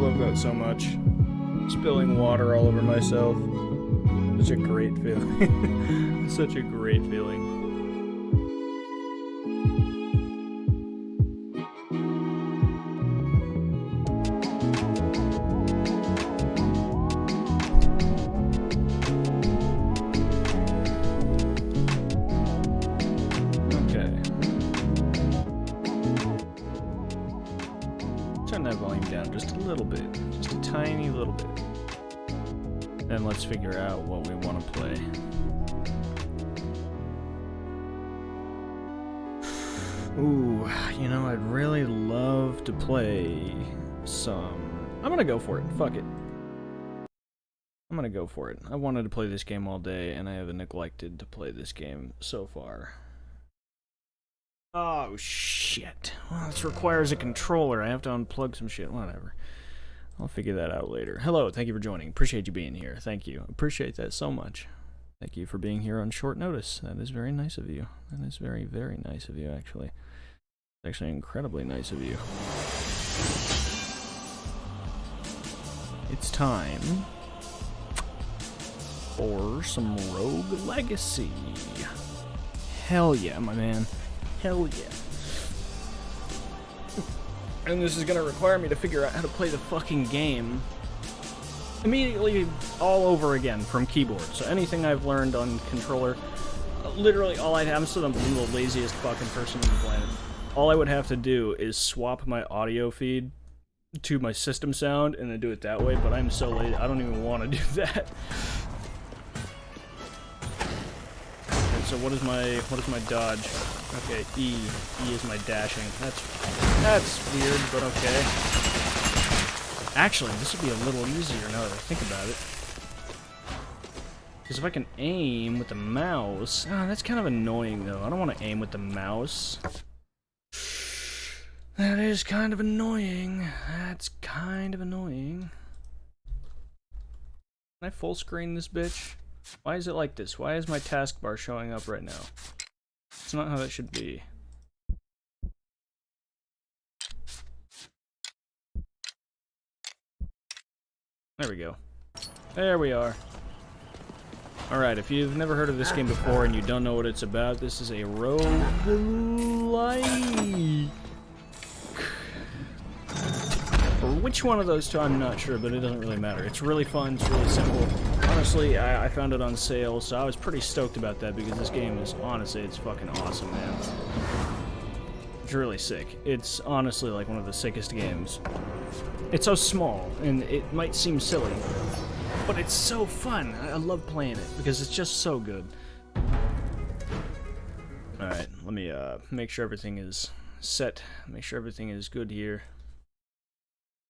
love that so much. Spilling water all over myself. Such a great feeling. Such a great feeling. Then let's figure out what we want to play. Ooh, you know, I'd really love to play some... I'm gonna go for it. Fuck it. I'm gonna go for it. I wanted to play this game all day, and I have neglected to play this game so far. Oh, shit. Well, this requires a controller. I have to unplug some shit. Whatever. I'll figure that out later. Hello, thank you for joining. Appreciate you being here. Thank you. Appreciate that so much. Thank you for being here on short notice. That is very nice of you. That is very, very nice of you, actually. It's actually incredibly nice of you. It's time for some Rogue Legacy. Hell yeah, my man. Hell yeah. And this is gonna require me to figure out how to play the fucking game immediately all over again from keyboard. So anything I've learned on controller, literally all I'd have, I'm still the laziest fucking person on the planet. All I would have to do is swap my audio feed to my system sound and then do it that way, but I'm so lazy, I don't even want to do that. And so what is my dodge? Okay, E is my dashing. That's weird, but okay. Actually, this would be a little easier now that I think about it. Because if I can aim with the mouse... Oh, that's kind of annoying, though. I don't want to aim with the mouse. That is kind of annoying. That's kind of annoying. Can I full screen this bitch? Why is it like this? Why is my taskbar showing up right now? It's not how that should be. There we go. There we are. Alright, if you've never heard of this game before and you don't know what it's about, this is a roguelike. For which one of those two, I'm not sure, but it doesn't really matter. It's really fun, it's really simple. Honestly, I found it on sale, so I was pretty stoked about that because this game is, honestly, it's fucking awesome, man. It's really sick. It's honestly like one of the sickest games. It's so small, and it might seem silly, but it's so fun. I love playing it because it's just so good. Alright, let me make sure everything is set, make sure everything is good here.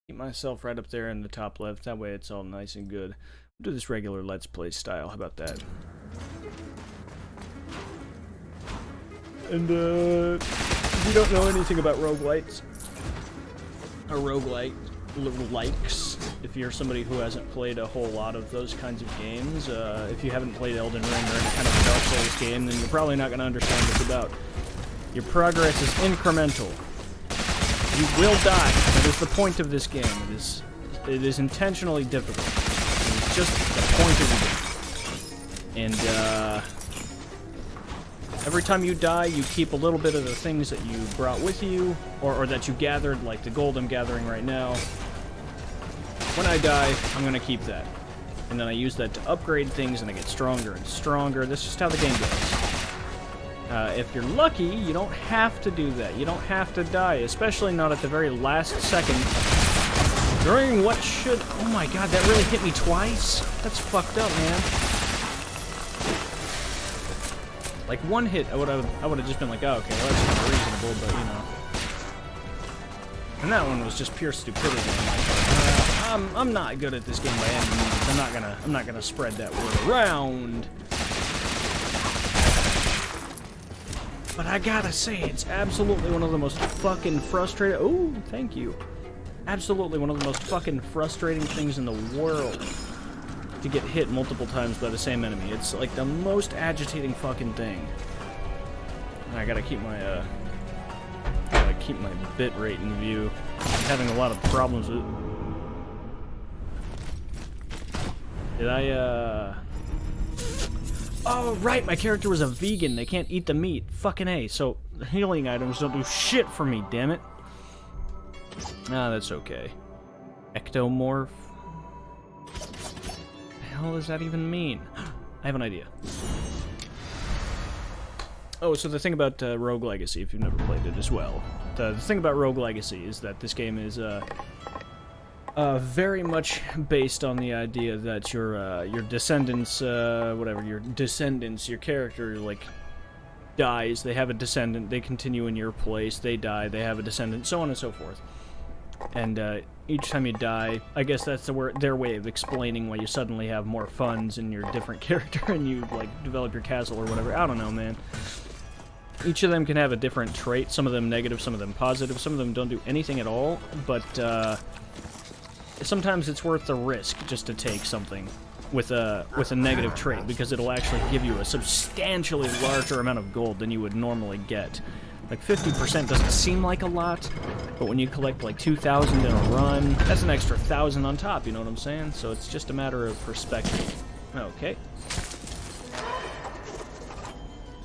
Keep myself right up there in the top left, that way it's all nice and good. Do this regular Let's Play style, how about that? And, if you don't know anything about roguelites, or roguelikes, if you're somebody who hasn't played a whole lot of those kinds of games, if you haven't played Elden Ring or any kind of Dark Souls game, then you're probably not going to understand what it's about. Your progress is incremental. You will die. That is the point of this game. It is intentionally difficult. It's just the point of the game. And, every time you die, you keep a little bit of the things that you brought with you, or that you gathered, like the gold I'm gathering right now. When I die, I'm gonna keep that. And then I use that to upgrade things, and I get stronger and stronger. That's just how the game goes. If you're lucky, you don't have to do that. You don't have to die, especially not at the very last second. During what should... Oh my god, that really hit me twice? That's fucked up, man. Like, one hit, I would have just been like, oh, okay, well, that's reasonable, but, you know. And that one was just pure stupidity on my part. I'm not good at this game by any means. I'm not gonna spread that word around. But I gotta say, it's absolutely one of the most fucking frustrating... Oh, thank you. Absolutely one of the most fucking frustrating things in the world. To get hit multiple times by the same enemy. It's like the most agitating fucking thing. I gotta keep my bit rate in view. I'm having a lot of problems with Did I, Oh, right, my character was a vegan. They can't eat the meat. Fucking A. So, healing items don't do shit for me, damn it. Ah, that's okay. Ectomorph? The hell does that even mean? I have an idea. Oh, so the thing about Rogue Legacy, if you've never played it as well, the thing about Rogue Legacy is that this game is very much based on the idea that your descendants, your character, like, dies, they have a descendant, they continue in your place, they die, they have a descendant, so on and so forth. And each time you die, I guess that's their way of explaining why you suddenly have more funds in your different character and you, like, develop your castle or whatever. I don't know, man. Each of them can have a different trait, some of them negative, some of them positive, some of them don't do anything at all, but sometimes it's worth the risk just to take something with a negative trait, because it'll actually give you a substantially larger amount of gold than you would normally get. Like, 50% doesn't seem like a lot, but when you collect like 2,000 in a run, that's an extra 1,000 on top, you know what I'm saying? So it's just a matter of perspective. Okay.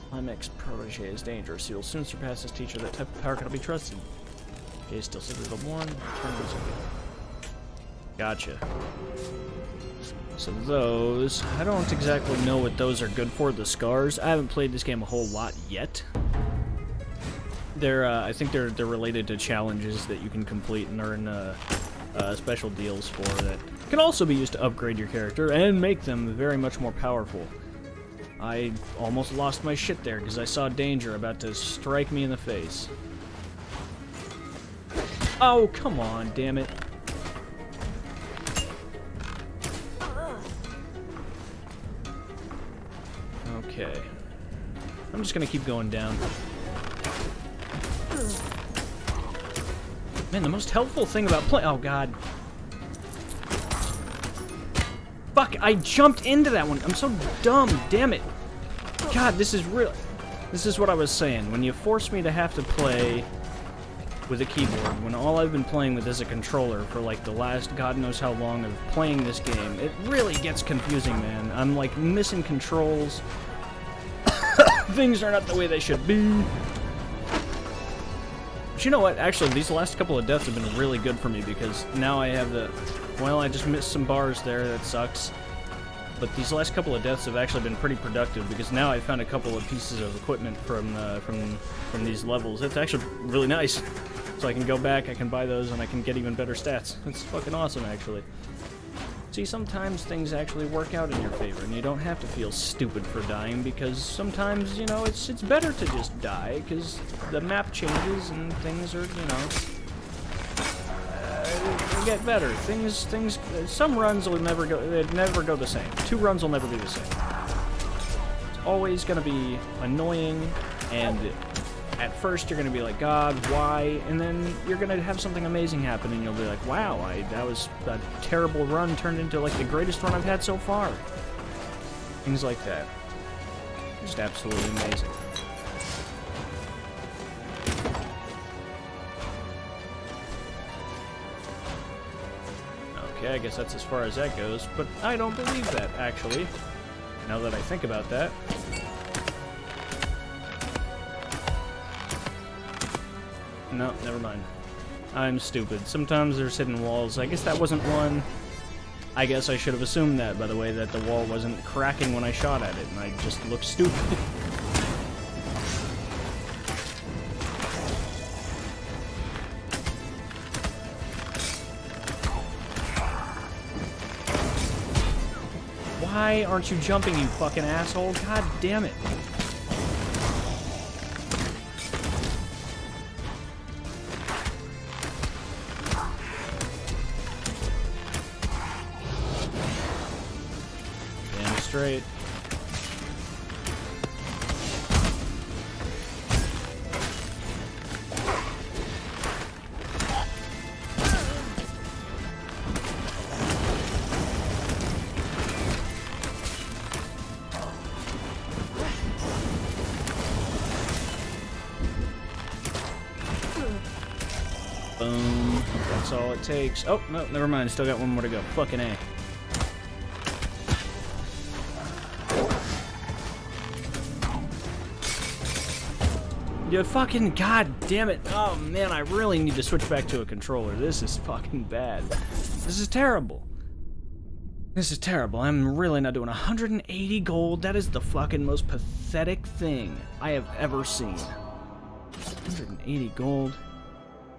Climax protege is dangerous. He will soon surpass his teacher. That type of power cannot be trusted. Okay, still secret level 1. Gotcha. So those, I don't exactly know what those are good for, the scars. I haven't played this game a whole lot yet. I think they're related to challenges that you can complete and earn special deals for that can also be used to upgrade your character and make them very much more powerful. I almost lost my shit there because I saw danger about to strike me in the face. Oh, come on, damn it. Okay. I'm just gonna keep going down. Man, the most helpful thing about playing... Oh, God. Fuck, I jumped into that one. I'm so dumb, damn it. God, this is real. This is what I was saying. When you force me to have to play with a keyboard, when all I've been playing with is a controller for, like, the last God knows how long of playing this game, it really gets confusing, man. I'm, like, missing controls. Things are not the way they should be. But you know what? Actually, these last couple of deaths have been really good for me because now I have the... Well, I just missed some bars there. That sucks. But these last couple of deaths have actually been pretty productive because now I found a couple of pieces of equipment from these levels. It's actually really nice. So I can go back, I can buy those, and I can get even better stats. It's fucking awesome, actually. See, sometimes things actually work out in your favor, and you don't have to feel stupid for dying, because sometimes, you know, it's better to just die, because the map changes, and things are, you know, they get better. Some runs will never go the same. 2 runs will never be the same. It's always gonna be annoying, and at first you're gonna be like, God, why? And then you're gonna have something amazing happen, and you'll be like, wow, that was a terrible run turned into like the greatest run I've had so far. Things like that. Just absolutely amazing. Okay, I guess that's as far as that goes, but I don't believe that, actually, now that I think about that. No, never mind. I'm stupid. Sometimes there's hidden walls. I guess that wasn't one. I guess I should have assumed that, by the way, that the wall wasn't cracking when I shot at it, and I just looked stupid. Why aren't you jumping, you fucking asshole? God damn it. Straight. Boom. That's all it takes. Oh, no, never mind. Still got one more to go. Fucking A. You fucking god damn it. Oh man, I really need to switch back to a controller. This is fucking bad. This is terrible. This is terrible. I'm really not doing 180 gold. That is the fucking most pathetic thing I have ever seen. 180 gold.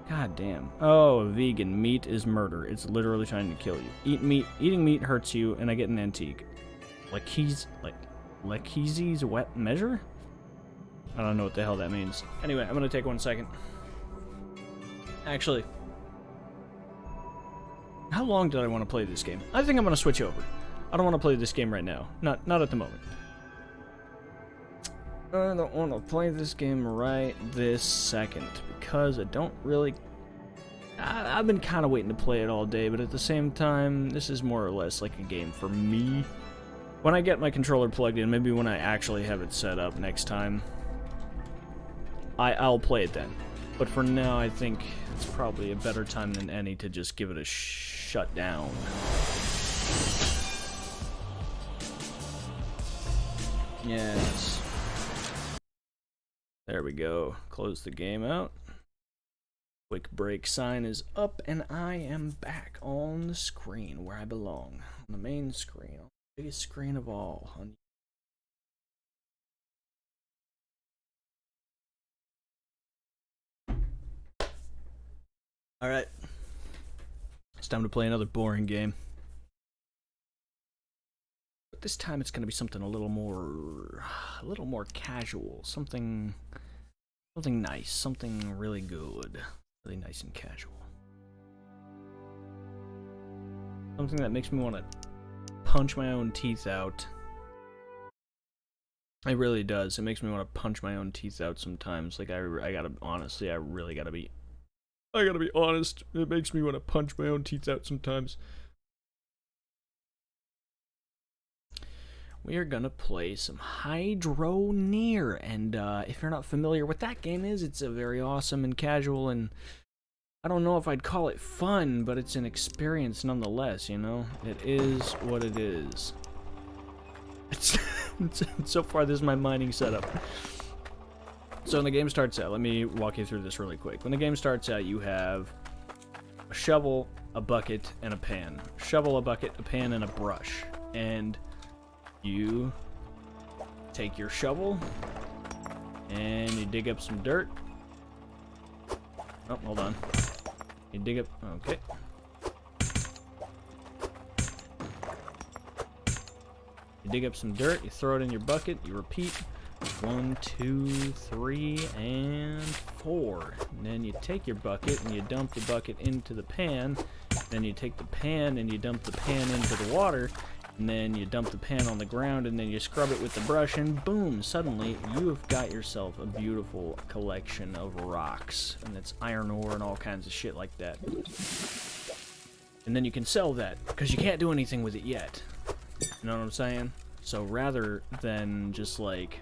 God damn. Oh, vegan meat is murder. It's literally trying to kill you. Eating meat hurts you, and I get an antique. Lekezi's wet measure? I don't know what the hell that means. Anyway, I'm gonna take 1 second. Actually, how long did I want to play this game? I think I'm gonna switch over. I don't want to play this game right now. Not at the moment. I don't want to play this game right this second because I don't really... I've been kind of waiting to play it all day, but at the same time, this is more or less like a game for me. When I get my controller plugged in, maybe when I actually have it set up next time, I'll play it then. But for now, I think it's probably a better time than any to just give it a shut down. Yes. There we go. Close the game out. Quick break sign is up, and I am back on the screen where I belong. On the main screen. On the biggest screen of all. Alright. It's time to play another boring game. But this time it's going to be something a little more casual. Something nice. Something really good. Really nice and casual. Something that makes me want to punch my own teeth out. It really does. It makes me want to punch my own teeth out sometimes. Like, I gotta, honestly, I really gotta be honest. It makes me want to punch my own teeth out sometimes. We are gonna play some Hydroneer, and if you're not familiar with that game is, it's a very awesome and casual, and I don't know if I'd call it fun, but it's an experience nonetheless, you know? It is what it is. So far, this is my mining setup. So when the game starts out, let me walk you through this really quick. When the game starts out, you have a shovel, a bucket, and a pan. Shovel, a bucket, a pan, and a brush. And you take your shovel, and you dig up some dirt. Oh, hold on. You dig up... Okay. You dig up some dirt, you throw it in your bucket, you repeat. 1, 2, 3, and 4. And then you take your bucket and you dump the bucket into the pan. Then you take the pan and you dump the pan into the water. And then you dump the pan on the ground and then you scrub it with the brush, and boom, suddenly you have got yourself a beautiful collection of rocks. And it's iron ore and all kinds of shit like that. And then you can sell that, because you can't do anything with it yet. You know what I'm saying? So rather than just like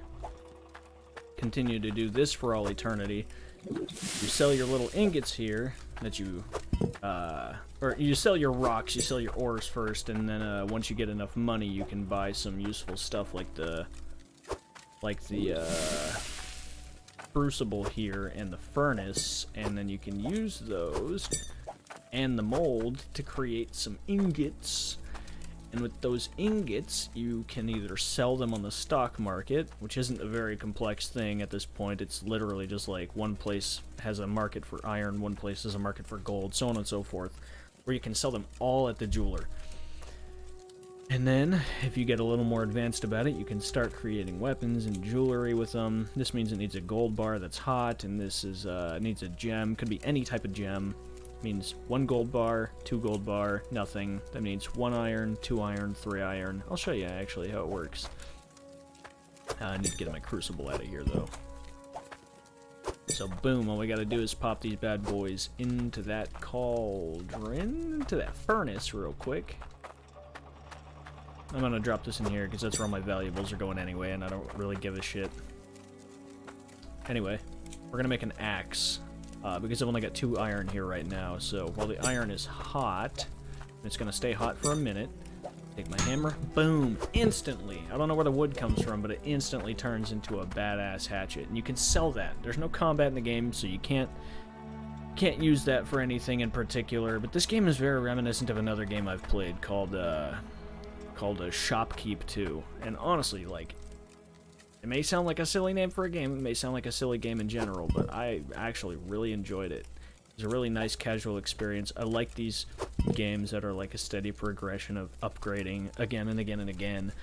continue to do this for all eternity, you sell your little ingots here that you or you sell your rocks, you sell your ores first, and then once you get enough money you can buy some useful stuff like the crucible here and the furnace, and then you can use those and the mold to create some ingots. And with those ingots, you can either sell them on the stock market, which isn't a very complex thing at this point. It's literally just like one place has a market for iron, one place has a market for gold, so on and so forth, where you can sell them all at the jeweler. And then, if you get a little more advanced about it, you can start creating weapons and jewelry with them. This means it needs a gold bar that's hot, and this is needs a gem. Could be any type of gem. Means 1 gold bar, 2 gold bar, nothing. That means 1 iron, 2 iron, 3 iron. I'll show you actually how it works. I need to get my crucible out of here though. So boom, all we gotta do is pop these bad boys into that cauldron, into that furnace real quick. I'm gonna drop this in here because that's where all my valuables are going anyway, and I don't really give a shit. Anyway, we're gonna make an axe. Because I've only got 2 iron here right now, so while the iron is hot, it's going to stay hot for a minute, Take my hammer, boom, instantly. I don't know where the wood comes from, but it instantly turns into a badass hatchet. And you can sell that. There's no combat in the game, so you can't use that for anything in particular. But this game is very reminiscent of another game I've played called Shopkeep 2. And honestly, like, it may sound like a silly name for a game, it may sound like a silly game in general, but I actually really enjoyed it. It was a really nice casual experience. I like these games that are like a steady progression of upgrading again and again and again.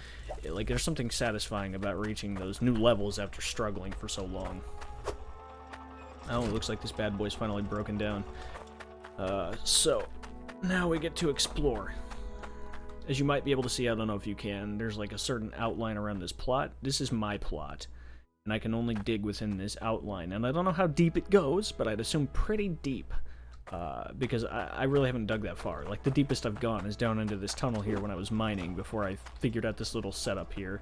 Like, there's something satisfying about reaching those new levels after struggling for so long. Oh, it looks like this bad boy's finally broken down. So, now we get to explore. As you might be able to see, I don't know if you can, there's like a certain outline around this plot. This is my plot, and I can only dig within this outline. And I don't know how deep it goes, but I'd assume pretty deep, because I really haven't dug that far. Like, the deepest I've gone is down into this tunnel here when I was mining, before I figured out this little setup here.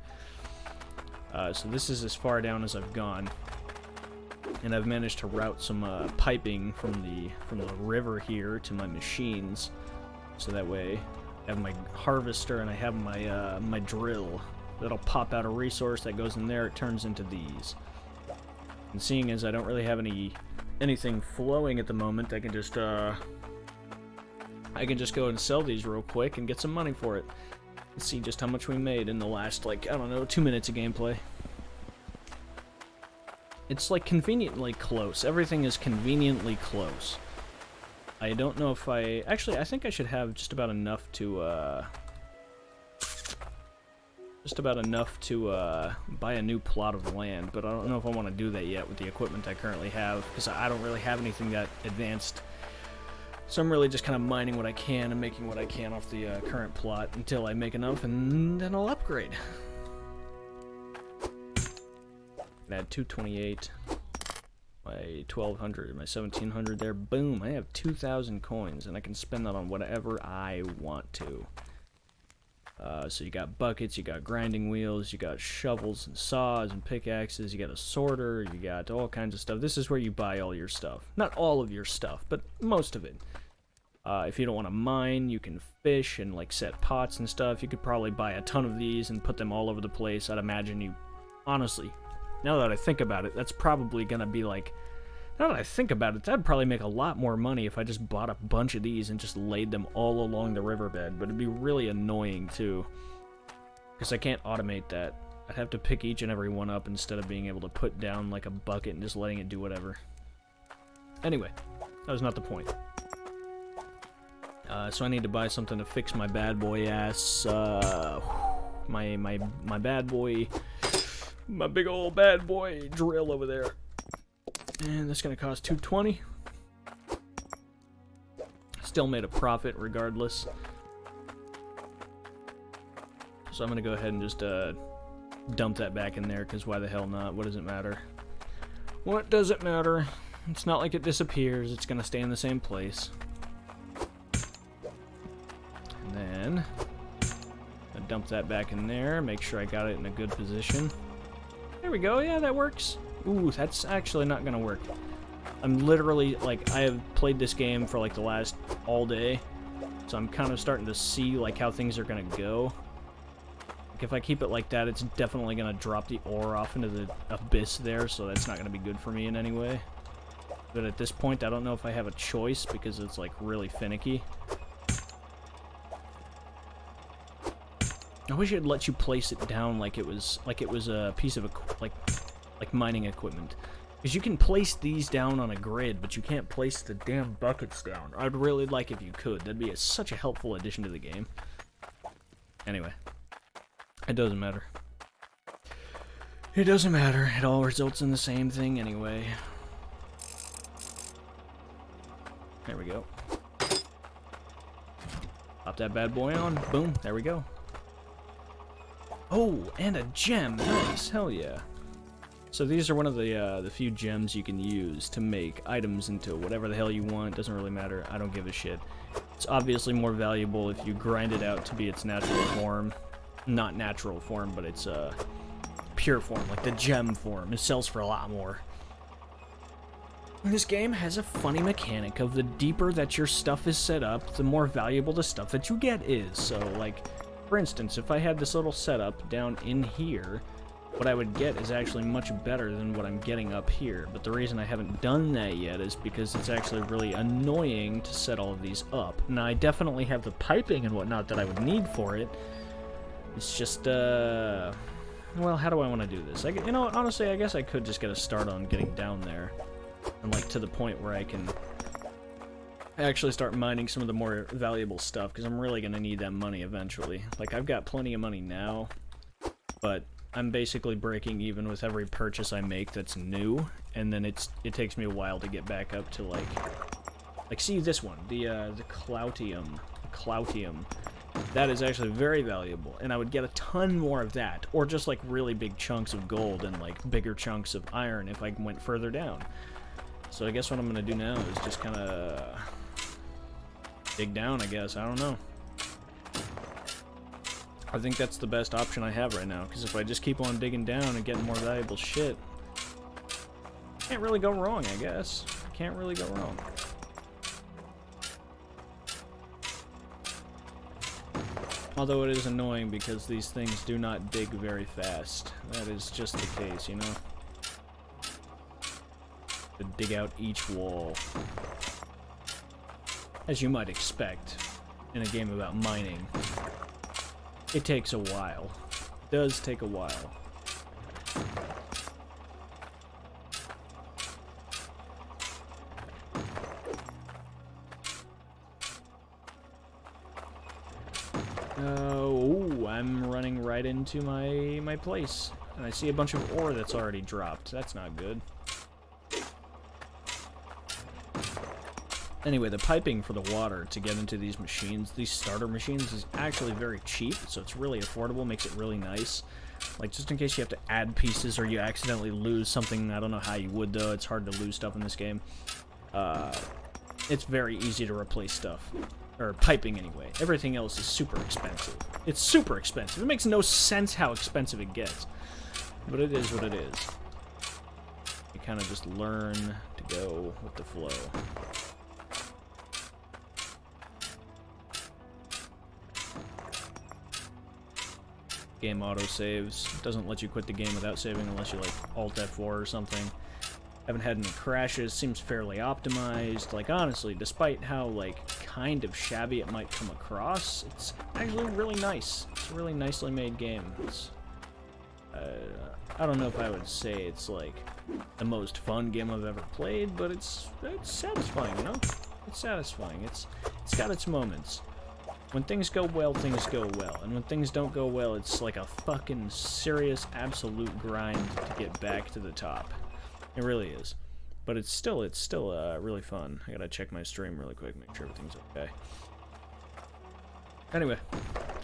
So this is as far down as I've gone. And I've managed to route some piping from the river here to my machines, so that way I have my harvester and I have my my drill. That'll pop out a resource that goes in there. It turns into these. And seeing as I don't really have anything flowing at the moment, I can just go and sell these real quick and get some money for it. Let's see just how much we made in the last, like, I don't know, 2 minutes of gameplay. It's like conveniently close. Everything is conveniently close. I don't know if actually, I think I should have just about enough to buy a new plot of land, but I don't know if I want to do that yet with the equipment I currently have, because I don't really have anything that advanced. So I'm really just kind of mining what I can and making what I can off the current plot until I make enough, and then I'll upgrade. Add 228, my 1200, my 1700 there. Boom! I have 2,000 coins, and I can spend that on whatever I want to. So you got buckets, you got grinding wheels, you got shovels and saws and pickaxes, you got a sorter, you got all kinds of stuff. This is where you buy all your stuff. Not all of your stuff, but most of it. If you don't want to mine, you can fish and like set pots and stuff. You could probably buy a ton of these and put them all over the place. I'd imagine you, honestly, now that I think about it, that's probably gonna be like, now that I think about it, that'd probably make a lot more money if I just bought a bunch of these and just laid them all along the riverbed, but it'd be really annoying too, because I can't automate that. I'd have to pick each and every one up instead of being able to put down like a bucket and just letting it do whatever. Anyway, that was not the point. So I need to buy something to fix my bad boy ass, my bad boy, my big old bad boy drill over there. And that's gonna cost 220. Still made a profit regardless. So I'm gonna go ahead and just dump that back in there, because why the hell not? What does it matter? What does it matter? It's not like it disappears. It's gonna stay in the same place. And then I dump that back in there. Make sure I got it in a good position. There we go. Yeah, that works. Ooh, that's actually not gonna work. I'm literally, like, I have played this game for like the last all day, so I'm kind of starting to see like how things are gonna go. Like, if I keep it like that, it's definitely gonna drop the ore off into the abyss there, so that's not gonna be good for me in any way. But at this point, I don't know if I have a choice, because it's like really finicky. I wish it'd let you place it down like it was a piece of like mining equipment, because you can place these down on a grid, but you can't place the damn buckets down. I'd really like if you could. That'd be such a helpful addition to the game. Anyway, it doesn't matter. It doesn't matter. It all results in the same thing anyway. There we go. Pop that bad boy on. Boom. There we go. Oh, and a gem. Nice. Hell yeah. So these are one of the few gems you can use to make items into whatever the hell you want. Doesn't really matter. I don't give a shit. It's obviously more valuable if you grind it out to be its natural form. Not natural form, but its pure form, like the gem form. It sells for a lot more. This game has a funny mechanic of the deeper that your stuff is set up, the more valuable the stuff that you get is. So, like, For instance, if I had this little setup down in here, what I would get is actually much better than what I'm getting up here. But the reason I haven't done that yet is because it's actually really annoying to set all of these up. Now, I definitely have the piping and whatnot that I would need for it. It's just, well, how do I want to do this? You know, honestly, I guess I could just get a start on getting down there. And, like, to the point where I can actually start mining some of the more valuable stuff, because I'm really going to need that money eventually. Like, I've got plenty of money now, but I'm basically breaking even with every purchase I make that's new, and then it takes me a while to get back up to, like see this one, the Cloutium. That is actually very valuable, and I would get a ton more of that, or just like really big chunks of gold and like bigger chunks of iron if I went further down. So I guess what I'm gonna do now is just kind of dig down, I guess. I don't know. I think that's the best option I have right now, because if I just keep on digging down and getting more valuable shit, can't really go wrong, I guess. Can't really go wrong. Although it is annoying because these things do not dig very fast. That is just the case, you know? To dig out each wall. As you might expect in a game about mining. It takes a while. It does take a while. Oh, I'm running right into my place. And I see a bunch of ore that's already dropped. That's not good. Anyway, the piping for the water to get into these machines, these starter machines, is actually very cheap, so it's really affordable, makes it really nice. Like, just in case you have to add pieces or you accidentally lose something, I don't know how you would, though, it's hard to lose stuff in this game. It's very easy to replace stuff. Or piping, anyway. Everything else is super expensive. It's super expensive. It makes no sense how expensive it gets. But it is what it is. You kind of just learn to go with the flow. Game auto-saves. Doesn't let you quit the game without saving unless you, like, Alt F4 or something. Haven't had any crashes. Seems fairly optimized. Like, honestly, despite how, like, kind of shabby it might come across, it's actually really nice. It's a really nicely made game. It's, I don't know if I would say it's, like, the most fun game I've ever played, but it's satisfying, you know? It's satisfying. It's got its moments. When things go well, things go well. And when things don't go well, it's like a fucking serious, absolute grind to get back to the top. It really is. But it's still really fun. I gotta check my stream really quick, make sure everything's okay. Anyway,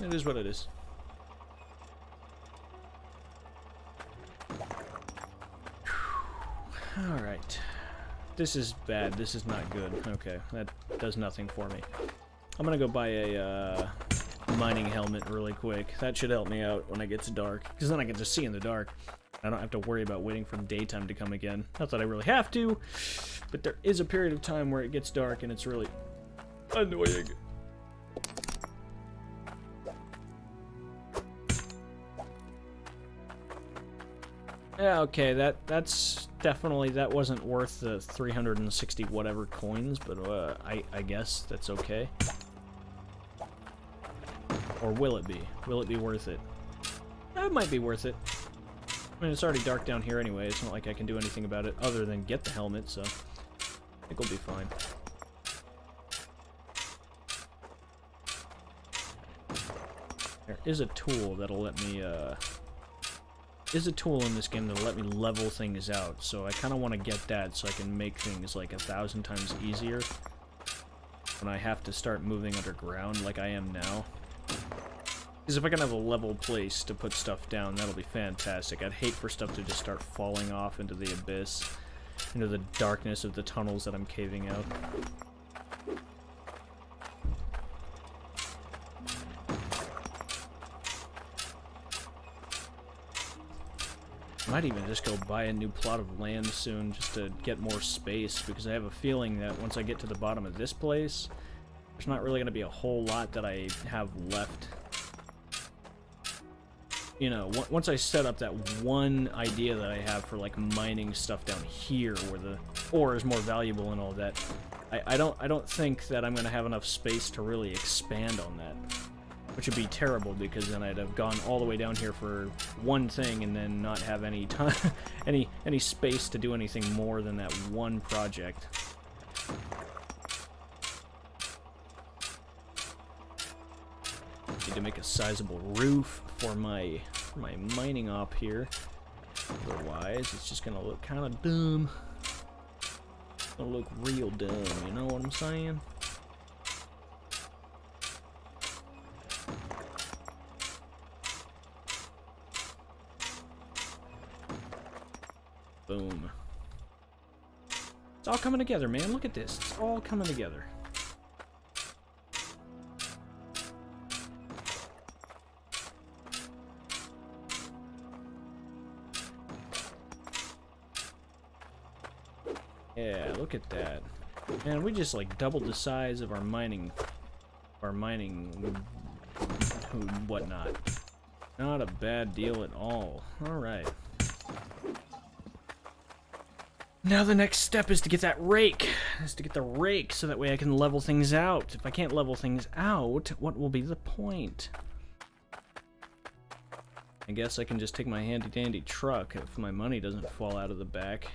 it is what it is. Alright. This is bad. This is not good. Okay, that does nothing for me. I'm gonna go buy a mining helmet really quick. That should help me out when it gets dark, because then I can just see in the dark. I don't have to worry about waiting for daytime to come again. Not that I really have to, but there is a period of time where it gets dark and it's really annoying. Yeah, okay, that wasn't worth the 360 whatever coins, but I guess that's okay. Or will it be? Will it be worth it? It might be worth it. I mean, it's already dark down here anyway. It's not like I can do anything about it other than get the helmet, so I think we'll be fine. There is a tool that'll let me, is a tool in this game that'll let me level things out, so I kind of want to get that so I can make things like 1,000 times easier when I have to start moving underground like I am now. Because if I can have a level place to put stuff down, that'll be fantastic. I'd hate for stuff to just start falling off into the abyss, into the darkness of the tunnels that I'm caving out. I might even just go buy a new plot of land soon just to get more space, because I have a feeling that once I get to the bottom of this place, there's not really going to be a whole lot that I have left you know, once I set up that one idea that I have for like mining stuff down here, where the ore is more valuable and all that, I don't think that I'm gonna have enough space to really expand on that, which would be terrible because then I'd have gone all the way down here for one thing and then not have any time, any space to do anything more than that one project. Need to make a sizable roof for my mining op here. Otherwise, it's just gonna look kind of dumb. It's gonna look real dumb, you know what I'm saying? Boom. It's all coming together, man. Look at this. It's all coming together. Yeah, look at that. Man, we just like doubled the size of our mining whatnot. Not a bad deal at all. Alright. Now the next step is to get that rake. Is to get the rake so that way I can level things out. If I can't level things out, what will be the point? I guess I can just take my handy dandy truck if my money doesn't fall out of the back.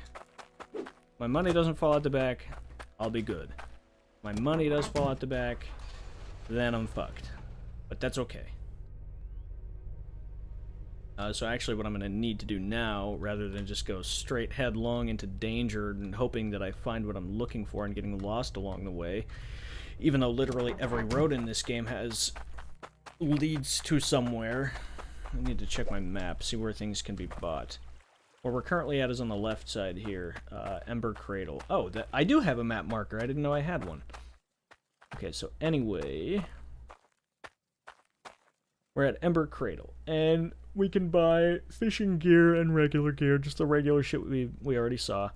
My money doesn't fall out the back, I'll be good. My money does fall out the back, then I'm fucked. But that's okay. So actually what I'm going to need to do now, rather than just go straight headlong into danger and hoping that I find what I'm looking for and getting lost along the way, even though literally every road in this game leads to somewhere. I need to check my map, see where things can be bought. Where we're currently at is on the left side here, Ember Cradle. Oh, I do have a map marker. I didn't know I had one. Okay, so anyway, we're at Ember Cradle, and we can buy fishing gear and regular gear, just the regular shit we already saw.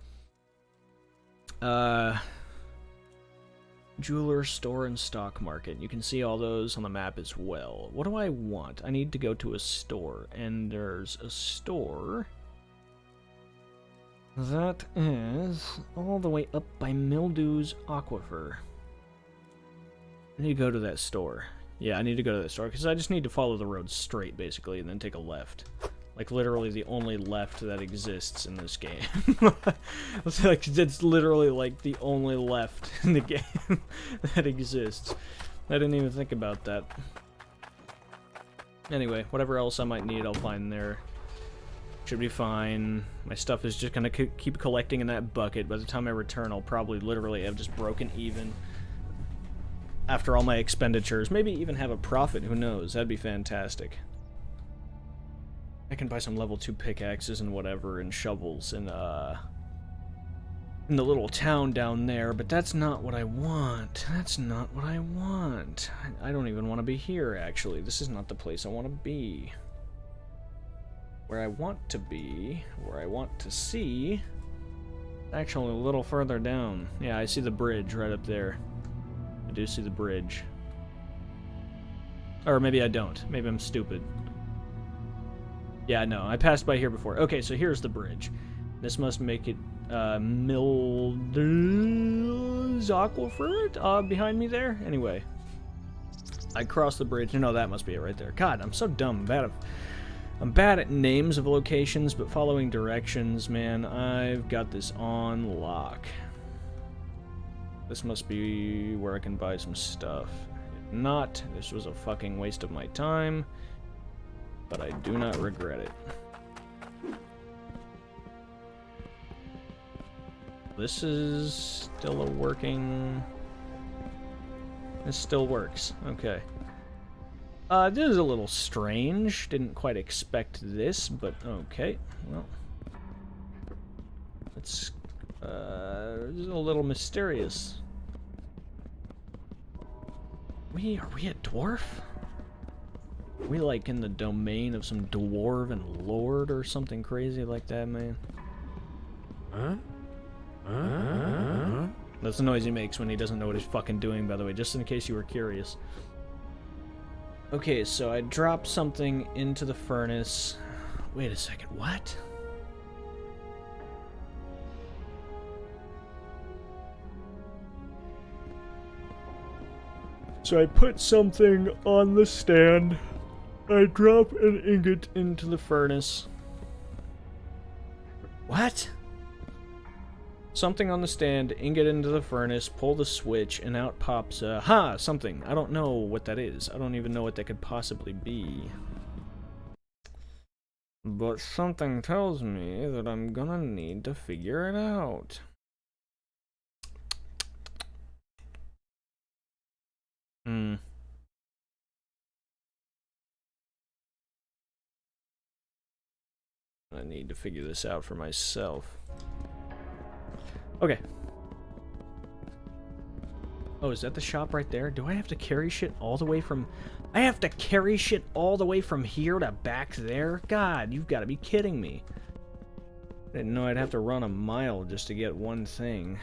Jeweler, store, and stock market. You can see all those on the map as well. What do I want? I need to go to a store, and there's a store that is all the way up by Mildew's Aquifer. I need to go to that store. Yeah, I need to go to that store, because I just need to follow the road straight, basically, and then take a left. Like, literally the only left that exists in this game. It's literally, like, the only left in the game that exists. I didn't even think about that. Anyway, whatever else I might need, I'll find there. Should be fine. My stuff is just gonna keep collecting in that bucket. By the time I return, I'll probably literally have just broken even after all my expenditures. Maybe even have a profit, who knows? That'd be fantastic. I can buy some level 2 pickaxes and whatever, and shovels in the little town down there, but that's not what I want. That's not what I want. I don't even want to be here, actually. This is not the place I want to be. Where I want to be, where I want to see, actually a little further down. Yeah, I see the bridge right up there. I do see the bridge. Or maybe I don't. Maybe I'm stupid. Yeah, no, I passed by here before. Okay, so here's the bridge. This must make it Mildew's Aquifer behind me there? Anyway. I crossed the bridge. No, that must be it right there. God, I'm so dumb. I'm bad at names of locations, but following directions, man, I've got this on lock. This must be where I can buy some stuff. If not, this was a fucking waste of my time, but I do not regret it. This is still a working... This still works. Okay. This is a little strange. Didn't quite expect this, but okay. Well, it's a little mysterious. Are we a dwarf? Are we like in the domain of some dwarven lord or something crazy like that, man? Huh? That's the noise he makes when he doesn't know what he's fucking doing, by the way, just in case you were curious. Okay, so I dropped something into the furnace. Wait a second, what? So I put something on the stand. I drop an ingot into the furnace. What? Something on the stand, ingot into the furnace, pull the switch, and out pops, something. I don't know what that is. I don't even know what that could possibly be. But something tells me that I'm gonna need to figure it out. I need to figure this out for myself. Okay. Oh, is that the shop right there? Do I have to carry shit all the way from... I have to carry shit all the way from here to back there? God, you've got to be kidding me. I didn't know I'd have to run a mile just to get one thing.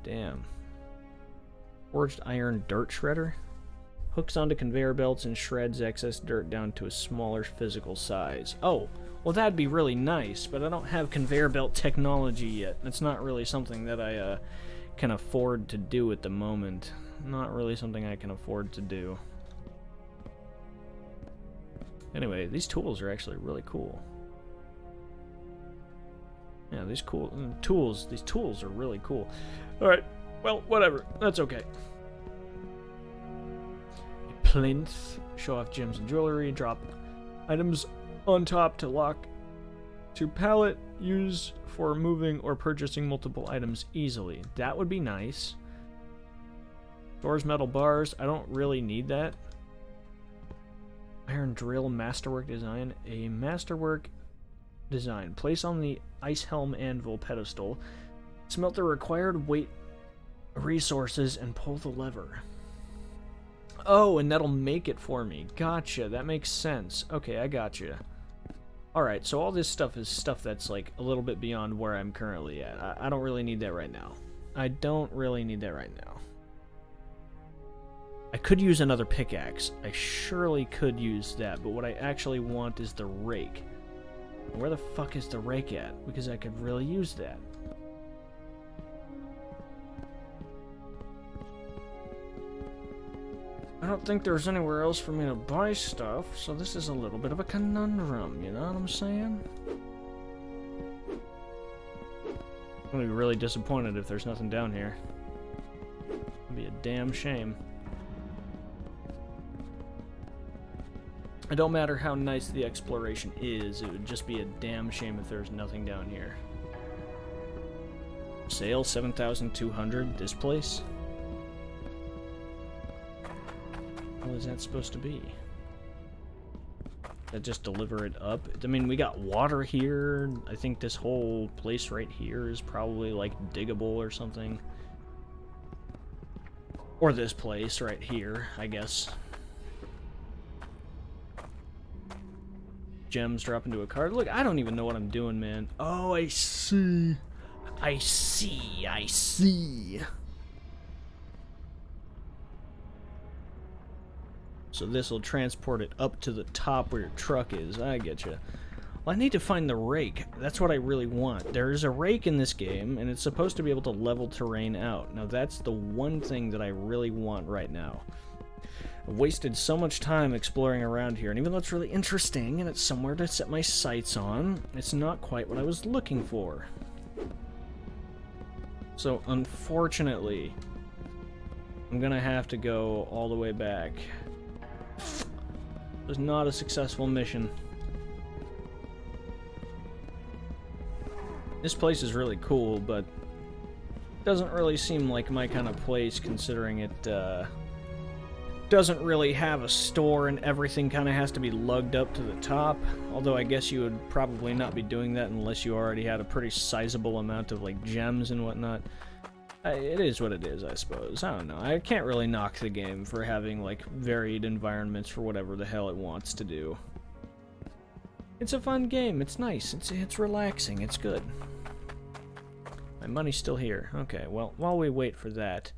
Damn. Forged iron dirt shredder? Hooks onto conveyor belts and shreds excess dirt down to a smaller physical size. Oh, well that'd be really nice, but I don't have conveyor belt technology yet. That's not really something that I can afford to do at the moment. Not really something I can afford to do. Anyway, these tools are actually really cool. Yeah, these tools are really cool. Alright, well, whatever. That's okay. Plinth, show off gems and jewelry, drop items on top to lock to pallet, use for moving or purchasing multiple items easily. That would be nice. Stores metal bars, I don't really need that. Iron drill, masterwork design, a masterwork design. Place on the ice helm anvil pedestal, smelt the required weight resources and pull the lever. Oh, and that'll make it for me. Gotcha, that makes sense. Okay, I gotcha. Alright, so all this stuff is stuff that's like a little bit beyond where I'm currently at. I don't really need that right now. I don't really need that right now. I could use another pickaxe. I surely could use that, but what I actually want is the rake. Where the fuck is the rake at? Because I could really use that. I don't think there's anywhere else for me to buy stuff, so this is a little bit of a conundrum, you know what I'm saying? I'm gonna be really disappointed if there's nothing down here. It'd be a damn shame. It don't matter how nice the exploration is, it would just be a damn shame if there's nothing down here. Sale 7,200, this place? What is that supposed to be? That just deliver it up? I mean, we got water here. I think this whole place right here is probably like diggable or something. Or this place right here, I guess. Gems drop into a card. Look, I don't even know what I'm doing, man. Oh, I see. I see. I see. So this will transport it up to the top where your truck is. I get you. Well, I need to find the rake. That's what I really want. There is a rake in this game, and it's supposed to be able to level terrain out. Now, that's the one thing that I really want right now. I've wasted so much time exploring around here, and even though it's really interesting, and it's somewhere to set my sights on, it's not quite what I was looking for. So, unfortunately, I'm gonna have to go all the way back. It was not a successful mission. This place is really cool, but doesn't really seem like my kind of place, considering it doesn't really have a store and everything kind of has to be lugged up to the top. Although I guess you would probably not be doing that unless you already had a pretty sizable amount of like gems and whatnot. It is what it is, I suppose. I don't know. I can't really knock the game for having, like, varied environments for whatever the hell it wants to do. It's a fun game. It's nice. It's relaxing. It's good. My money's still here. Okay, well, while we wait for that,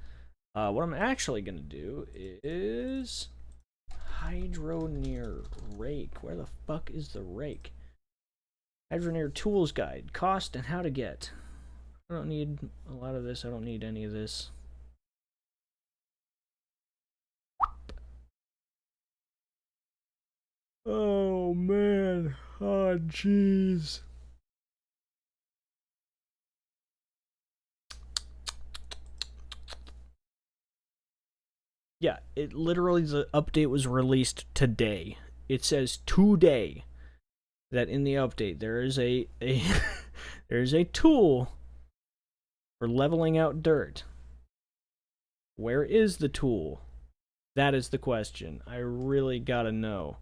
what I'm actually going to do is Hydroneer rake. Where the fuck is the rake? Hydroneer tools guide. Cost and how to get. I don't need a lot of this. I don't need any of this. Oh, man. Oh, jeez. Yeah, it literally, the update was released today. It says today that in the update there is a there is a tool for leveling out dirt. Where is the tool? That is the question. I really gotta know.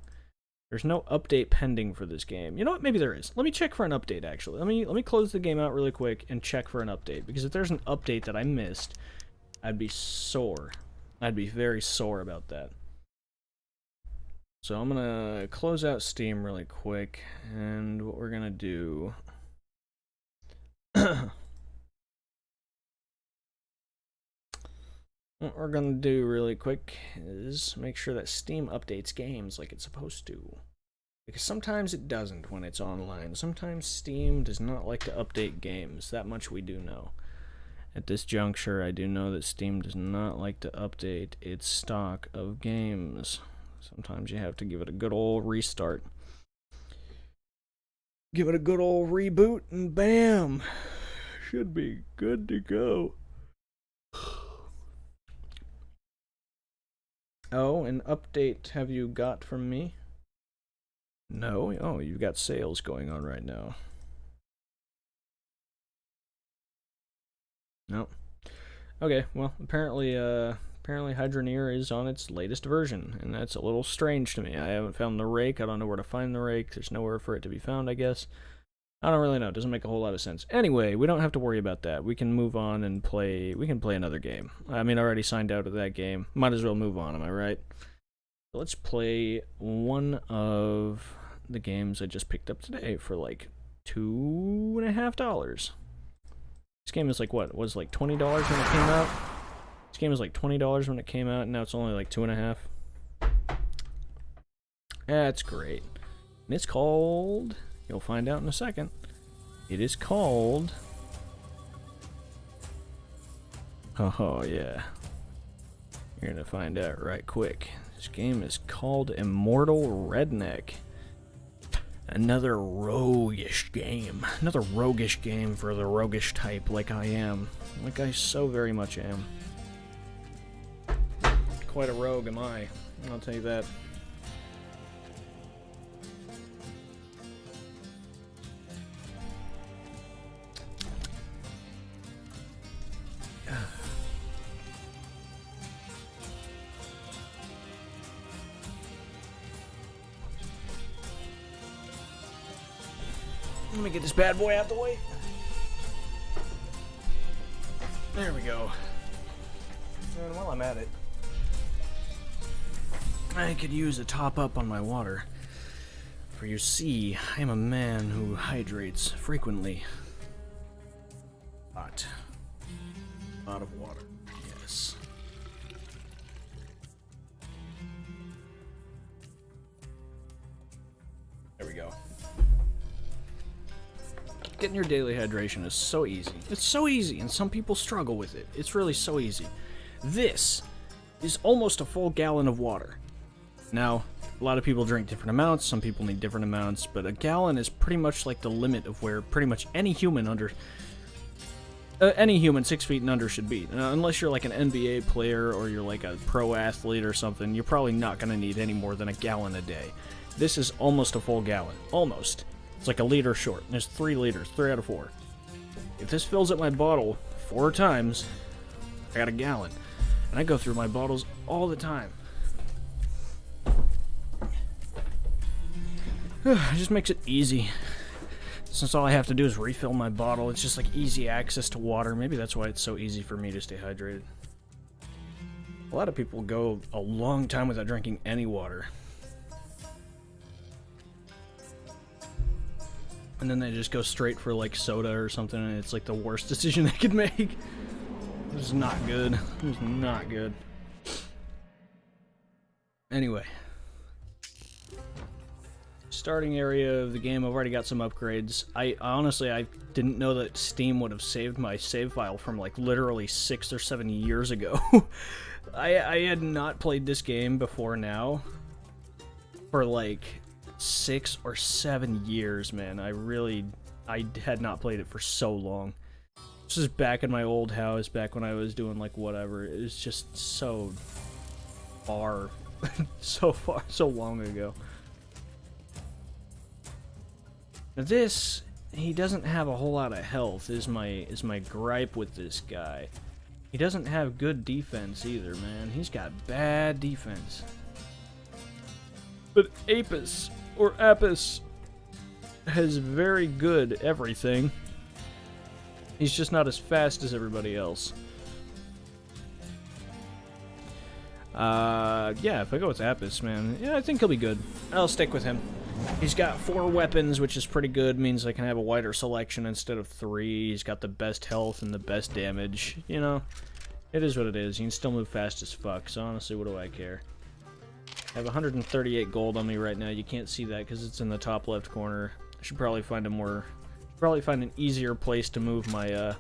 There's no update pending for this game. You know what? Maybe there is. Let me check for an update, actually. Let me close the game out really quick and check for an update. Because if there's an update that I missed, I'd be sore. I'd be very sore about that. So I'm gonna close out Steam really quick, and what we're gonna do... What we're gonna do really quick is make sure that Steam updates games like it's supposed to. Because sometimes it doesn't when it's online. Sometimes Steam does not like to update games. That much we do know. At this juncture, I do know that Steam does not like to update its stock of games. Sometimes you have to give it a good old restart. Give it a good old reboot, and bam! Should be good to go. Oh, an update have you got from me? No? Oh, you've got sales going on right now. No. Okay, well, apparently Hydroneer is on its latest version, and that's a little strange to me. I haven't found the rake. I don't know where to find the rake. There's nowhere for it to be found, I guess. I don't really know. It doesn't make a whole lot of sense. Anyway, we don't have to worry about that. We can move on and play... We can play another game. I mean, I already signed out of that game. Might as well move on, am I right? So let's play one of the games I just picked up today for like $2.50. This game is like, what? It was like $20 when it came out? This game was like $20 when it came out, and now it's only like $2.50. That's great. And it's called... You'll find out in a second. It is called... Oh, yeah. You're gonna find out right quick. This game is called Immortal Redneck. Another roguish game. Another roguish game for the roguish type like I am. Like I so very much am. Quite a rogue am I. I'll tell you that. Let me get this bad boy out the way. There we go. And while I'm at it, I could use a top up on my water. For you see, I am a man who hydrates frequently. Hot. A lot of water. Yes. There we go. Getting your daily hydration is so easy. It's so easy, and some people struggle with it. It's really so easy. This is almost a full gallon of water. Now, a lot of people drink different amounts, some people need different amounts, but a gallon is pretty much like the limit of where pretty much any human 6 feet and under should be. Unless you're like an NBA player or you're like a pro athlete or something, you're probably not going to need any more than a gallon a day. This is almost a full gallon. Almost. It's like a liter short. There's 3 liters, 3 out of 4. If this fills up my bottle 4 times, I got a gallon. And I go through my bottles all the time. It just makes it easy. Since all I have to do is refill my bottle, it's just like easy access to water. Maybe that's why it's so easy for me to stay hydrated. A lot of people go a long time without drinking any water. And then they just go straight for like soda or something, and it's like the worst decision they could make. This is not good. This is not good. Anyway, Starting area of the game, I've already got some upgrades. I honestly, I didn't know that Steam would have saved my save file from like literally 6 or 7 years ago. I had not played this game before now for like 6 or 7 years, man. I had not played it for so long. This is back in my old house, back when I was doing like whatever. It was just so far, so long ago. Now this, he doesn't have a whole lot of health, is my gripe with this guy. He doesn't have good defense either, man. He's got bad defense. But Apis, or Apis, has very good everything. He's just not as fast as everybody else. Yeah, if I go with Apis, man, yeah, I think he'll be good. I'll stick with him. He's got 4 weapons, which is pretty good. Means I can have a wider selection instead of 3. He's got the best health and the best damage. You know, it is what it is. You can still move fast as fuck, so honestly, what do I care? I have 138 gold on me right now. You can't see that because it's in the top left corner. I should probably find an easier place to move my,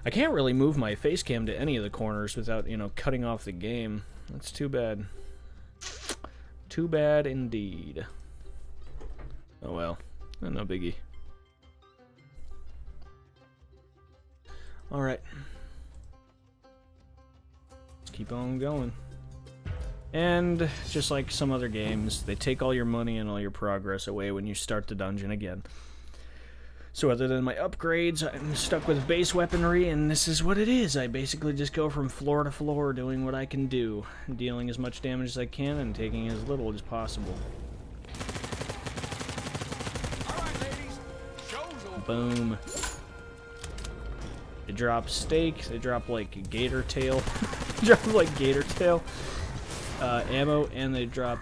I can't really move my face cam to any of the corners without, you know, cutting off the game. That's too bad. Too bad indeed. Oh well, no biggie. Alright. Let's keep on going. And, just like some other games, they take all your money and all your progress away when you start the dungeon again. So other than my upgrades, I'm stuck with base weaponry, and this is what it is. I basically just go from floor to floor doing what I can do, dealing as much damage as I can and taking as little as possible. Boom. They drop steak, they drop like gator tail, drop like gator tail ammo, and they drop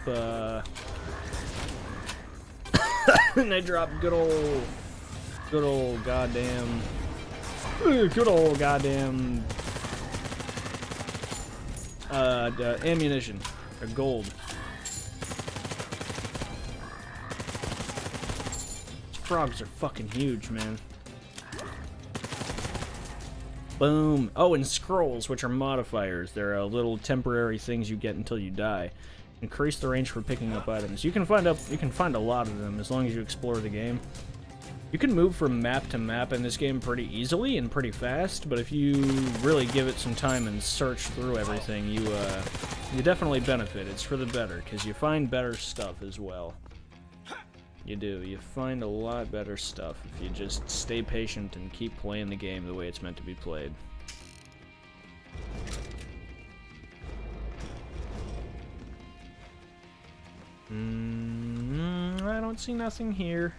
and they drop good old goddamn ammunition or gold. Frogs are fucking huge, man. Boom. Oh, and scrolls, which are modifiers. They're little temporary things you get until you die. Increase the range for picking up items. You can find a lot of them as long as you explore the game. You can move from map to map in this game pretty easily and pretty fast, but if you really give it some time and search through everything, you definitely benefit. It's for the better, because you find better stuff as well. You do. You find a lot better stuff if you just stay patient and keep playing the game the way it's meant to be played. I don't see nothing here.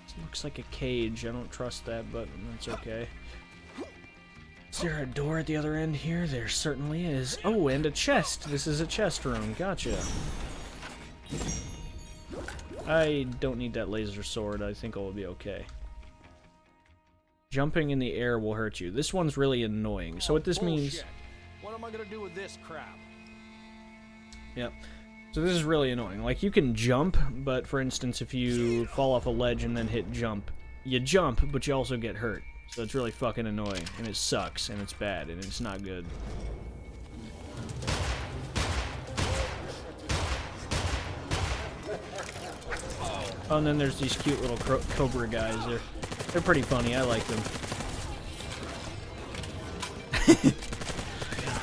It looks like a cage. I don't trust that, but that's okay. Is there a door at the other end here? There certainly is. Oh, and a chest. This is a chest room. Gotcha. I don't need that laser sword. I think I'll be okay. Jumping in the air will hurt you. This one's really annoying. So what this means... What am I gonna do with this crap? Yep. So this is really annoying. Like, you can jump, but for instance, if you fall off a ledge and then hit jump, you jump, but you also get hurt. So it's really fucking annoying, and it sucks, and it's bad, and it's not good. Oh, and then there's these cute little cobra guys. They're pretty funny. I like them.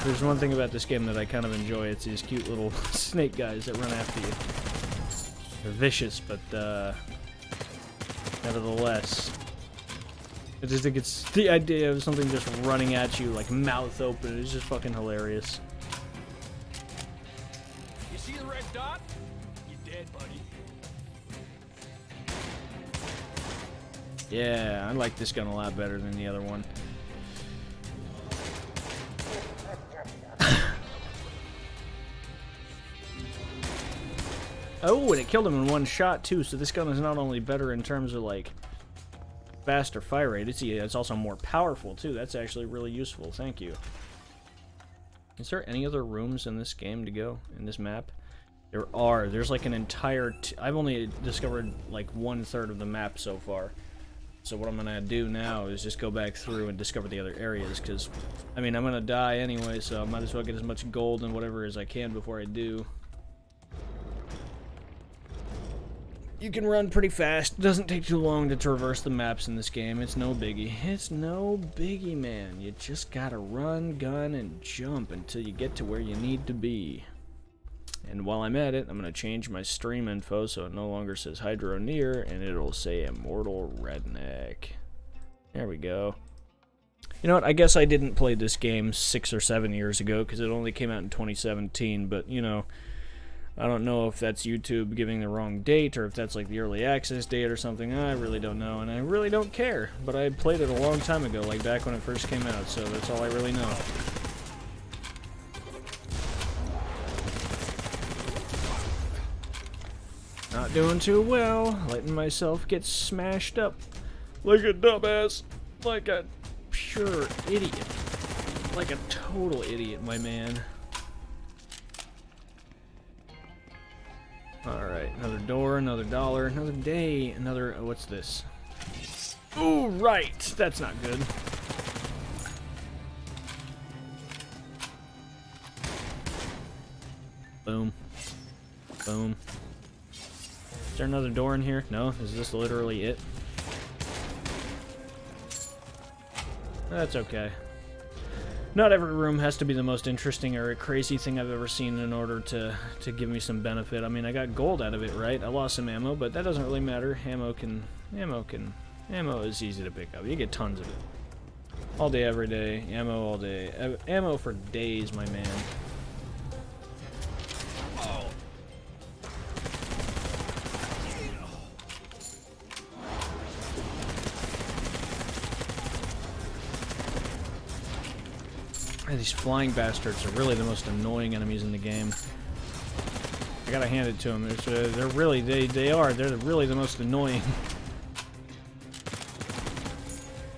There's one thing about this game that I kind of enjoy. It's these cute little snake guys that run after you. They're vicious, but nevertheless, I just think it's the idea of something just running at you, like mouth open. It's just fucking hilarious. You see the red dot? You're dead, buddy. Yeah, I like this gun a lot better than the other one. Oh, and it killed him in one shot, too, so this gun is not only better in terms of, like, faster fire rate, it's also more powerful, too. That's actually really useful. Thank you. Is there any other rooms in this game to go, in this map? There's like an entire... I've only discovered like 1/3 of the map so far. So what I'm gonna do now is just go back through and discover the other areas, because, I mean, I'm gonna die anyway, so I might as well get as much gold and whatever as I can before I do. You can run pretty fast. It doesn't take too long to traverse the maps in this game. It's no biggie. It's no biggie, man. You just gotta run, gun, and jump until you get to where you need to be. And while I'm at it, I'm going to change my stream info so it no longer says Hydro Near, and it'll say Immortal Redneck. There we go. You know what, I guess I didn't play this game 6 or 7 years ago, because it only came out in 2017, but, you know, I don't know if that's YouTube giving the wrong date, or if that's like the early access date or something. I really don't know, and I really don't care. But I played it a long time ago, like back when it first came out, so that's all I really know. Not doing too well, letting myself get smashed up like a dumbass, like a pure idiot, like a total idiot, my man. Alright, another door, another dollar, another day, another... what's this? Ooh, right! That's not good. Boom. Boom. Is there another door in here? No? Is this literally it? That's okay. Not every room has to be the most interesting or crazy thing I've ever seen in order to give me some benefit. I mean, I got gold out of it, right? I lost some ammo, but that doesn't really matter. Ammo is easy to pick up. You get tons of it. All day, every day. Ammo all day. Ammo for days, my man. These flying bastards are really the most annoying enemies in the game. I gotta hand it to them. They're really they're really the most annoying.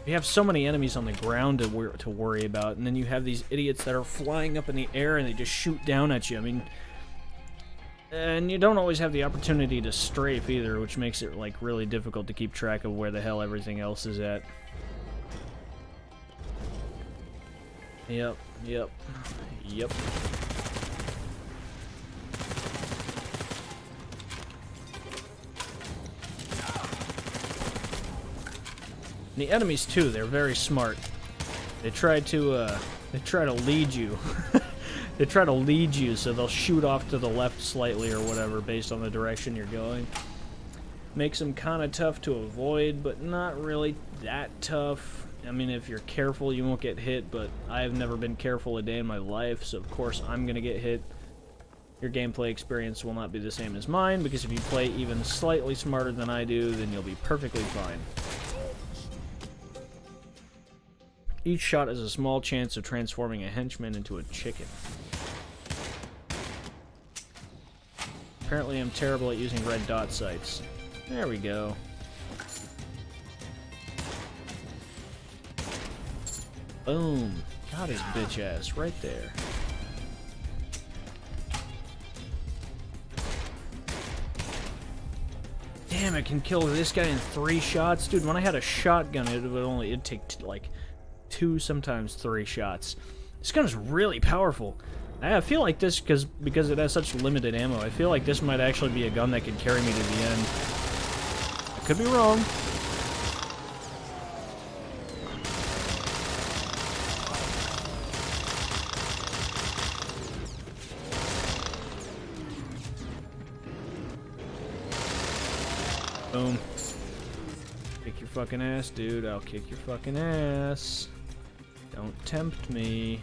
You have so many enemies on the ground to worry about, and then you have these idiots that are flying up in the air and they just shoot down at you. I mean, and you don't always have the opportunity to strafe either, which makes it like really difficult to keep track of where the hell everything else is at. Yep. The enemies too, they're very smart. They try to lead you. They try to lead you, so they'll shoot off to the left slightly or whatever based on the direction you're going. Makes them kind of tough to avoid, but not really that tough. I mean, if you're careful, you won't get hit, but I've never been careful a day in my life, so of course I'm gonna get hit. Your gameplay experience will not be the same as mine, because if you play even slightly smarter than I do, then you'll be perfectly fine. Each shot has a small chance of transforming a henchman into a chicken. Apparently I'm terrible at using red dot sights. There we go. Boom. Got his bitch ass right there. Damn, I can kill this guy in 3 shots? Dude, when I had a shotgun, it'd take like 2, sometimes 3 shots. This gun is really powerful. I feel like this, because it has such limited ammo, I feel like this might actually be a gun that could carry me to the end. I could be wrong. Boom. Kick your fucking ass, dude. I'll kick your fucking ass. Don't tempt me.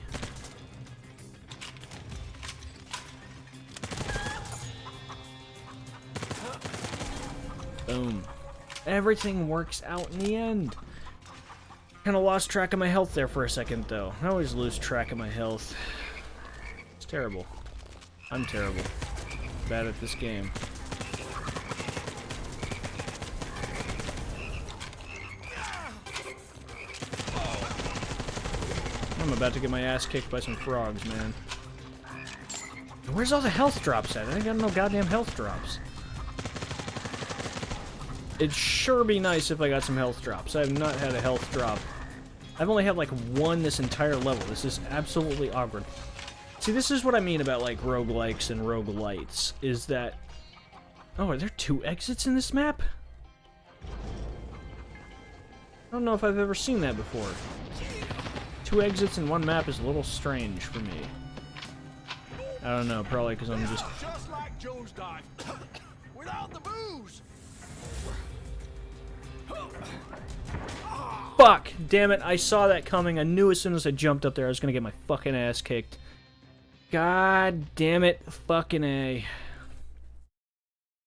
Boom. Everything works out in the end. Kind of lost track of my health there for a second, though. I always lose track of my health. It's terrible. I'm terrible. Bad at this game. I'm about to get my ass kicked by some frogs, man. Where's all the health drops at? I ain't got no goddamn health drops. It'd sure be nice if I got some health drops. I have not had a health drop. I've only had like one this entire level. This is absolutely awkward. See, this is what I mean about like roguelikes and roguelites, is that... Oh, are there 2 exits in this map? I don't know if I've ever seen that before. 2 exits in one map is a little strange for me. I don't know, probably because I'm just... Just like Joe's dive. Without the booze. Fuck! Damn it, I saw that coming. I knew as soon as I jumped up there I was gonna get my fucking ass kicked. God damn it, fucking A.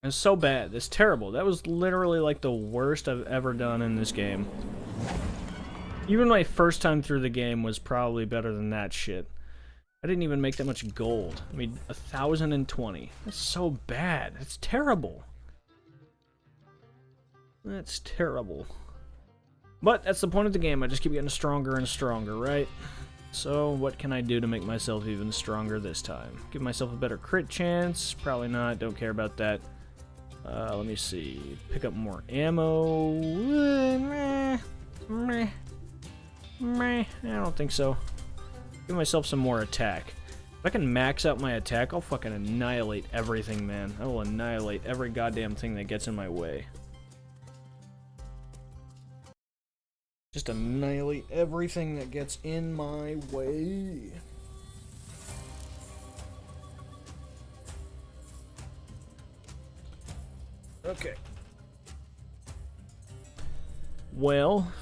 It's so bad. It's terrible. That was literally like the worst I've ever done in this game. Even my first time through the game was probably better than that shit. I didn't even make that much gold. I made 1,020. That's so bad. That's terrible. That's terrible. But that's the point of the game. I just keep getting stronger and stronger, right? So what can I do to make myself even stronger this time? Give myself a better crit chance? Probably not. Don't care about that. Let me see. Pick up more ammo. Meh. I don't think so. Give myself some more attack. If I can max out my attack, I'll fucking annihilate everything, man. I will annihilate every goddamn thing that gets in my way. Just annihilate everything that gets in my way. Okay. Well.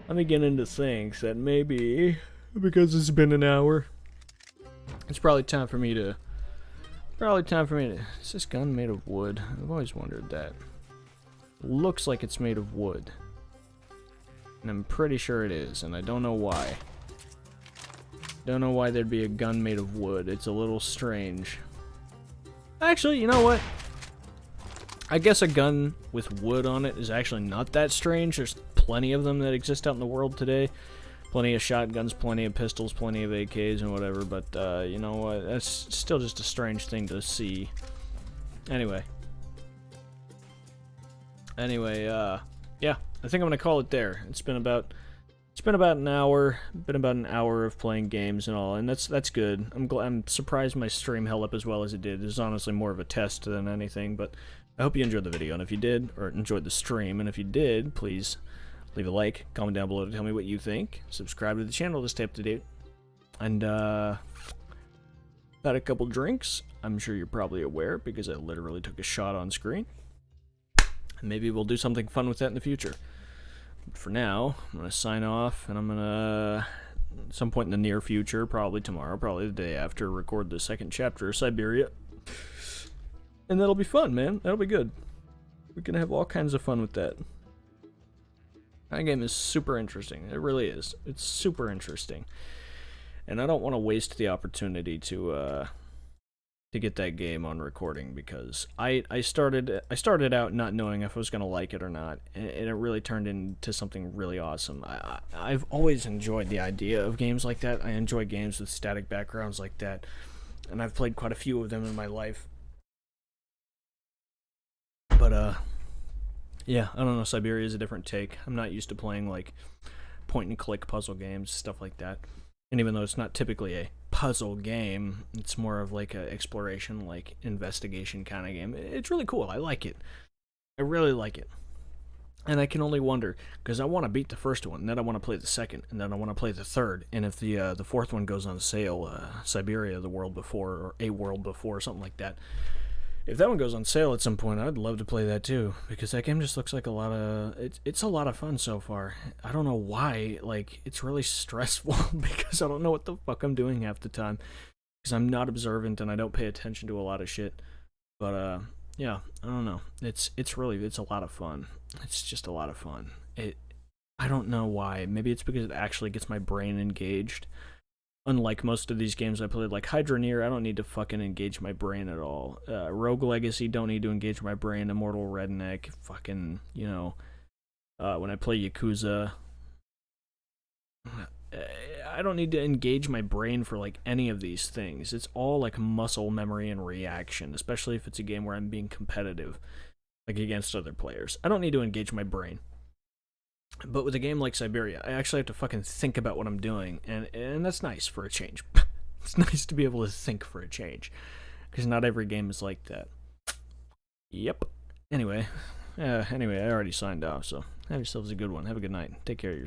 Let me get into things that maybe, because it's been an hour, it's probably time for me to, is this gun made of wood? I've always wondered that. Looks like it's made of wood. And I'm pretty sure it is, and I don't know why. Don't know why there'd be a gun made of wood. It's a little strange. Actually, you know what? I guess a gun with wood on it is actually not that strange. There's plenty of them that exist out in the world today. Plenty of shotguns, plenty of pistols, plenty of AKs and whatever, but you know what? That's still just a strange thing to see. Anyway, yeah, I think I'm gonna call it there. It's been about an hour. Been about an hour of playing games and all, and that's good. I'm surprised my stream held up as well as it did. It was honestly more of a test than anything, but I hope you enjoyed the video, and if you did, or enjoyed the stream, and if you did, please leave a like, comment down below to tell me what you think, subscribe to the channel to stay up to date, and had a couple drinks. I'm sure you're probably aware because I literally took a shot on screen. And maybe we'll do something fun with that in the future. But for now, I'm going to sign off, and I'm going to, at some point in the near future, probably tomorrow, probably the day after, record the second chapter of Siberia. And that'll be fun, man. That'll be good. We can have all kinds of fun with that. That game is super interesting. It really is. It's super interesting. And I don't want to waste the opportunity to get that game on recording, because I started out not knowing if I was going to like it or not, and it really turned into something really awesome. I've always enjoyed the idea of games like that. I enjoy games with static backgrounds like that, and I've played quite a few of them in my life. But yeah, I don't know, Siberia is a different take. I'm not used to playing like point and click puzzle games, stuff like that. And even though it's not typically a puzzle game, it's more of like a exploration, like investigation kind of game. It's really cool. I like it. I really like it. And I can only wonder, because I want to beat the first one, and then I want to play the second, and then I want to play the third. And if the fourth one goes on sale, Siberia, the World Before, or A World Before, something like that. If that one goes on sale at some point, I'd love to play that too, because that game just looks like a lot of... It's a lot of fun so far. I don't know why, like, it's really stressful, because I don't know what the fuck I'm doing half the time, because I'm not observant and I don't pay attention to a lot of shit. But, yeah, I don't know. It's a lot of fun. It's just a lot of fun. I don't know why. Maybe it's because it actually gets my brain engaged. Unlike most of these games I played, like Hydroneer, I don't need to fucking engage my brain at all. Rogue Legacy, don't need to engage my brain. Immortal Redneck, fucking, you know, when I play Yakuza, I don't need to engage my brain for like any of these things. It's all like muscle memory and reaction, especially if it's a game where I'm being competitive, like against other players. I don't need to engage my brain. But with a game like Siberia, I actually have to fucking think about what I'm doing, and that's nice for a change. It's nice to be able to think for a change, because not every game is like that. Yep. Anyway, I already signed off, so have yourselves a good one. Have a good night. Take care of yourself.